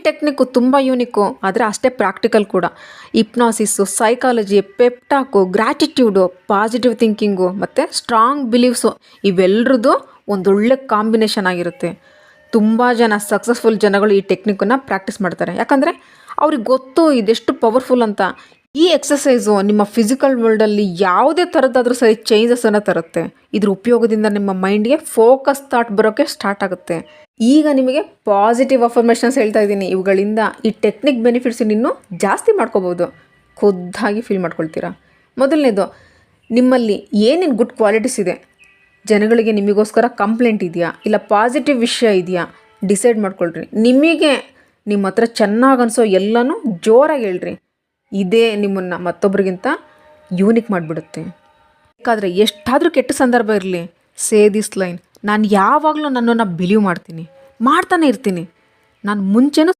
Technique ತುಂಬ ಯೂನಿಕ್ಕು, ಆದರೆ ಅಷ್ಟೇ ಪ್ರಾಕ್ಟಿಕಲ್ ಕೂಡ. ಹಿಪ್ನಾಸಿಸ್ಸು, ಸೈಕಾಲಜಿ, ಪೆಪ್ಟಾಕು, ಗ್ರ್ಯಾಟಿಟ್ಯೂಡು, ಪಾಸಿಟಿವ್ ಥಿಂಕಿಂಗು ಮತ್ತು ಸ್ಟ್ರಾಂಗ್ ಬಿಲೀವ್ಸು ಇವೆಲ್ಲರದ್ದು ಒಂದೊಳ್ಳೆ ಕಾಂಬಿನೇಷನ್ ಆಗಿರುತ್ತೆ. ತುಂಬ ಜನ ಸಕ್ಸಸ್ಫುಲ್ ಜನಗಳು ಈ ಟೆಕ್ನಿಕ್ಕನ್ನು ಪ್ರಾಕ್ಟೀಸ್ ಮಾಡ್ತಾರೆ. ಯಾಕಂದರೆ ಅವ್ರಿಗೆ ಗೊತ್ತು ಇದೆಷ್ಟು ಪವರ್ಫುಲ್ ಅಂತ. ಈ ಎಕ್ಸಸೈಸು ನಿಮ್ಮ ಫಿಸಿಕಲ್ ವರ್ಲ್ಡಲ್ಲಿ ಯಾವುದೇ ಥರದ್ದಾದರೂ ಸರಿ ಚೇಂಜಸನ್ನು ತರುತ್ತೆ. ಇದ್ರ ಉಪಯೋಗದಿಂದ ನಿಮ್ಮ ಮೈಂಡ್ಗೆ ಫೋಕಸ್ ಥಾಟ್ ಬರೋಕ್ಕೆ ಸ್ಟಾರ್ಟ್ ಆಗುತ್ತೆ. ಈಗ ನಿಮಗೆ ಪಾಸಿಟಿವ್ ಅಫರ್ಮೇಷನ್ಸ್ ಹೇಳ್ತಾ ಇದ್ದೀನಿ. ಇವುಗಳಿಂದ ಈ ಟೆಕ್ನಿಕ್ ಬೆನಿಫಿಟ್ಸ್ ಇನ್ನೂ ಜಾಸ್ತಿ ಮಾಡ್ಕೋಬೋದು. ಖುದ್ದಾಗಿ ಫೀಲ್ ಮಾಡ್ಕೊಳ್ತೀರಾ. ಮೊದಲನೇದು, ನಿಮ್ಮಲ್ಲಿ ಏನೇನು ಗುಡ್ ಕ್ವಾಲಿಟೀಸ್ ಇದೆ, ಜನಗಳಿಗೆ ನಿಮಗೋಸ್ಕರ ಕಂಪ್ಲೇಂಟ್ ಇದೆಯಾ ಇಲ್ಲ ಪಾಸಿಟಿವ್ ವಿಷಯ ಇದೆಯಾ ಡಿಸೈಡ್ ಮಾಡ್ಕೊಳ್ರಿ. ನಿಮಗೆ ನಿಮ್ಮ ಹತ್ರ ಚೆನ್ನಾಗಿ ಅನಿಸೋ ಎಲ್ಲನೂ ಜೋರಾಗಿ ಹೇಳ್ರಿ. ಇದೇ ನಿಮ್ಮನ್ನು ಮತ್ತೊಬ್ಬರಿಗಿಂತ ಯೂನಿಕ್ ಮಾಡಿಬಿಡುತ್ತೆ. ಬೇಕಾದರೆ ಎಷ್ಟಾದರೂ ಕೆಟ್ಟ ಸಂದರ್ಭ ಇರಲಿ, ಸೇ ದಿಸ್ ಲೈನ್: ನಾನು ಯಾವಾಗಲೂ ನನ್ನನ್ನು ಬಿಲೀವ್ ಮಾಡ್ತೀನಿ, ಮಾಡ್ತಾನೆ ಇರ್ತೀನಿ. ನಾನು ಮುಂಚೆನೂ